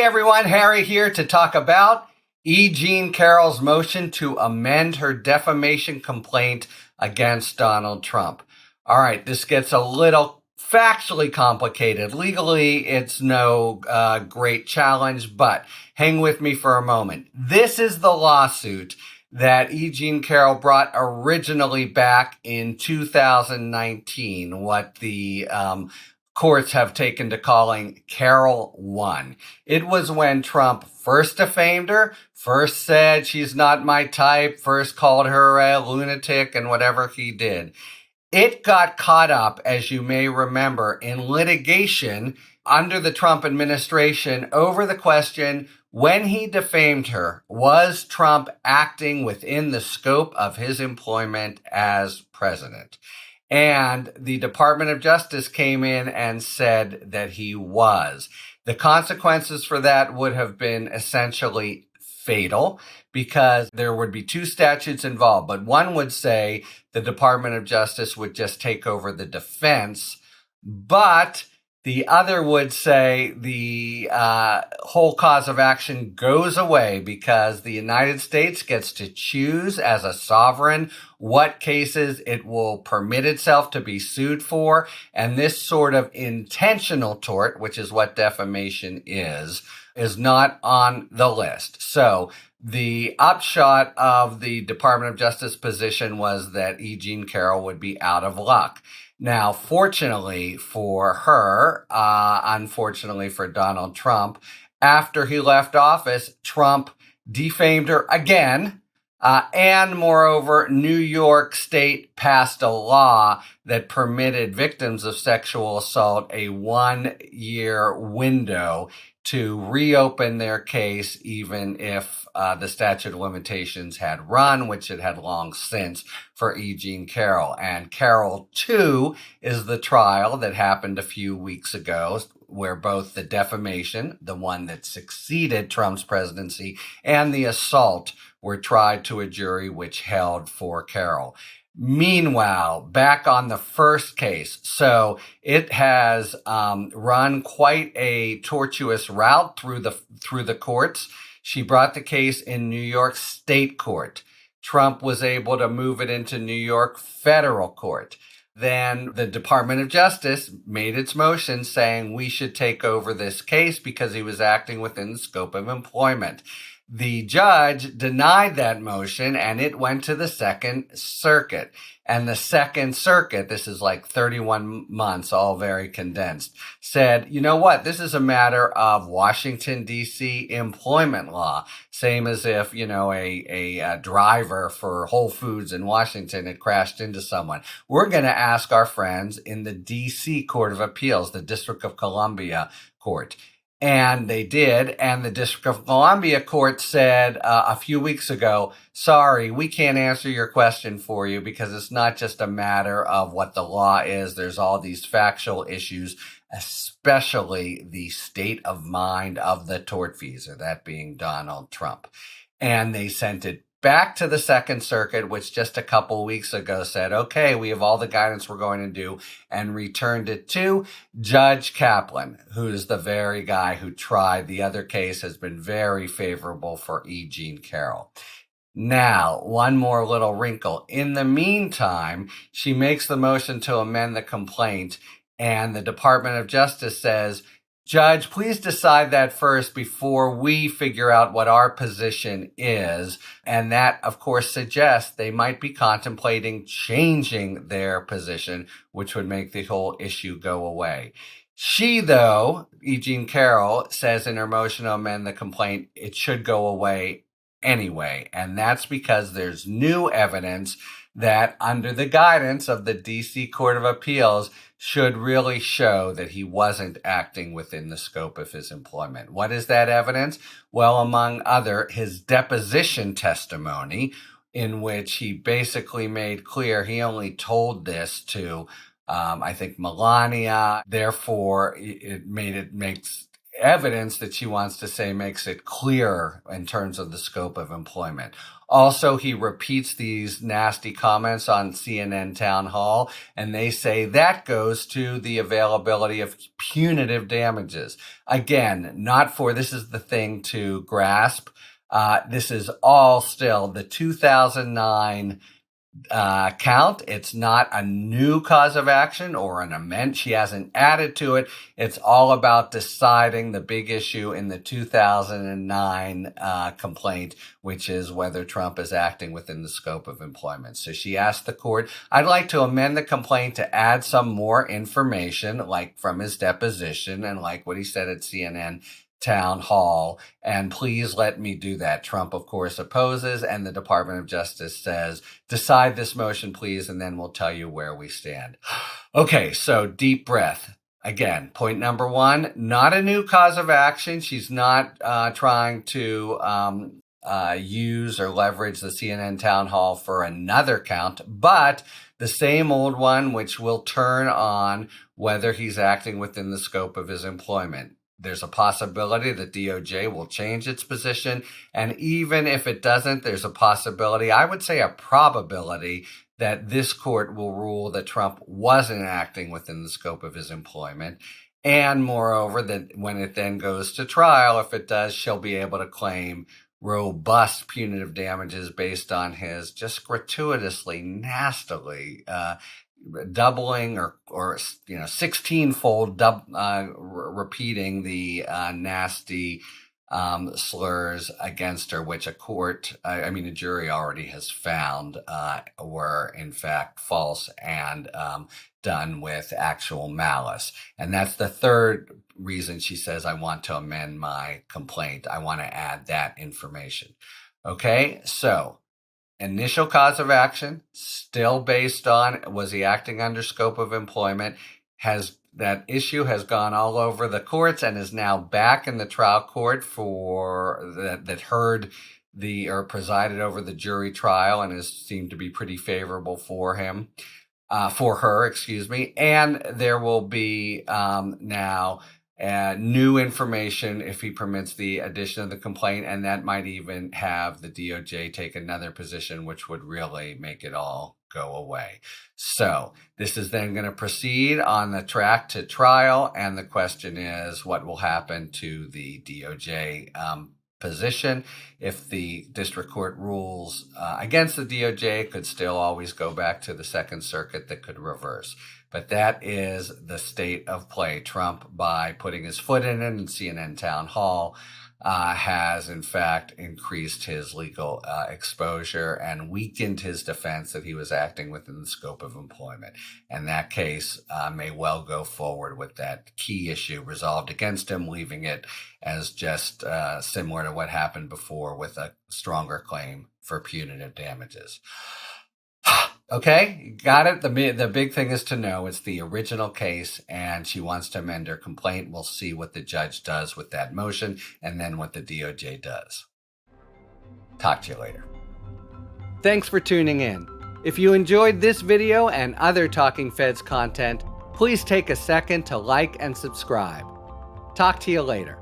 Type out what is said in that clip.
everyone, Harry here to talk about Jean Carroll's motion to amend her defamation complaint against Donald Trump. All right, this gets a little factually complicated. Legally, it's no great challenge, but hang with me for a moment. This is the lawsuit that Jean Carroll brought originally back in 2019, what the courts have taken to calling Carroll 1. It was when Trump first defamed her, first said she's not my type, first called her a lunatic and whatever he did. It got caught up, as you may remember, in litigation under the Trump administration over the question, when he defamed her, was Trump acting within the scope of his employment as president? And the Department of Justice came in and said that he was. The consequences for that would have been essentially fatal because there would be two statutes involved. But one would say the Department of Justice would just take over the defense, but the other would say the whole cause of action goes away because the United States gets to choose as a sovereign what cases it will permit itself to be sued for. And this sort of intentional tort, which is what defamation is not on the list. So the upshot of the Department of Justice position was that Jean Carroll would be out of luck. Now, fortunately for her, unfortunately for Donald Trump, after he left office, Trump defamed her again. And moreover, New York State passed a law that permitted victims of sexual assault a 1-year window to reopen their case, even if the statute of limitations had run, which it had long since for Jean Carroll. And Carroll 2 is the trial that happened a few weeks ago, where both the defamation, the one that succeeded Trump's presidency, and the assault were tried to a jury which held for Carroll. Meanwhile, back on the first case, so it has run quite a tortuous route through the courts. She brought the case in New York State Court. Trump was able to move it into New York Federal Court. Then the Department of Justice made its motion saying we should take over this case because he was acting within the scope of employment. The judge denied that motion and it went to the Second Circuit. And the Second Circuit, this is like 31 months, all very condensed, said, you know what, this is a matter of Washington, D.C. employment law. Same as if, a driver for Whole Foods in Washington had crashed into someone. We're going to ask our friends in the D.C. Court of Appeals, the District of Columbia Court. And they did, and the District of Columbia Court said a few weeks ago, sorry, we can't answer your question for you because it's not just a matter of what the law is. There's all these factual issues, especially the state of mind of the tortfeasor, that being Donald Trump. And they sent it back to the Second Circuit, which just a couple weeks ago said, okay, we have all the guidance we're going to do, and returned it to Judge Kaplan, who's the very guy who tried the other case, has been very favorable for Jean Carroll. Now, one more little wrinkle. In the meantime, she makes the motion to amend the complaint, and the Department of Justice says, Judge, please decide that first before we figure out what our position is. And that, of course, suggests they might be contemplating changing their position, which would make the whole issue go away. She, though, Jean Carroll, says in her motion to amend the complaint, it should go away anyway. And that's because there's new evidence that, under the guidance of the D.C. Court of Appeals, should really show that he wasn't acting within the scope of his employment. What is that evidence? Well, among other, his deposition testimony, in which he basically made clear he only told this to, I think, Melania. Therefore, it makes evidence that she wants to say makes it clear in terms of the scope of employment. Also, he repeats these nasty comments on CNN Town Hall, and they say that goes to the availability of punitive damages. Again, this is the thing to grasp. This is all still the 2009 count. It's not a new cause of action or an amendment. She hasn't added to it. It's all about deciding the big issue in the 2009 complaint, which is whether Trump is acting within the scope of employment. So she asked the court, I'd like to amend the complaint to add some more information, like from his deposition and like what he said at CNN Town Hall, and please let me do that. Trump, of course, opposes, and the Department of Justice says, decide this motion, please, and then we'll tell you where we stand. Okay, so deep breath. Again, point number one, not a new cause of action. She's not trying to use or leverage the CNN Town Hall for another count, but the same old one, which will turn on whether he's acting within the scope of his employment. There's a possibility that DOJ will change its position. And even if it doesn't, there's a possibility, I would say a probability, that this court will rule that Trump wasn't acting within the scope of his employment. And moreover, that when it then goes to trial, if it does, she'll be able to claim robust punitive damages based on his just gratuitously, nastily, doubling or 16-fold repeating the nasty slurs against her, which a jury already has found were in fact false and done with actual malice. And that's the third reason she says, I want to amend my complaint. I want to add that information. Okay, so initial cause of action, still based on, was he acting under scope of employment? That issue has gone all over the courts and is now back in the trial court that heard or presided over the jury trial and has seemed to be pretty favorable for her. And there will be now new information if he permits the addition of the complaint, and that might even have the DOJ take another position, which would really make it all go away. So this is then going to proceed on the track to trial, and the question is what will happen to the DOJ position. If the district court rules against the DOJ, it could still always go back to the Second Circuit that could reverse. But that is the state of play. Trump, by putting his foot in it in CNN Town Hall, has in fact increased his legal exposure and weakened his defense that he was acting within the scope of employment. And that case may well go forward with that key issue resolved against him, leaving it as just similar to what happened before with a stronger claim for punitive damages. Okay, got it. The big thing is to know it's the original case, and she wants to amend her complaint. We'll see what the judge does with that motion, and then what the DOJ does. Talk to you later. Thanks for tuning in. If you enjoyed this video and other Talking Feds content, please take a second to like and subscribe. Talk to you later.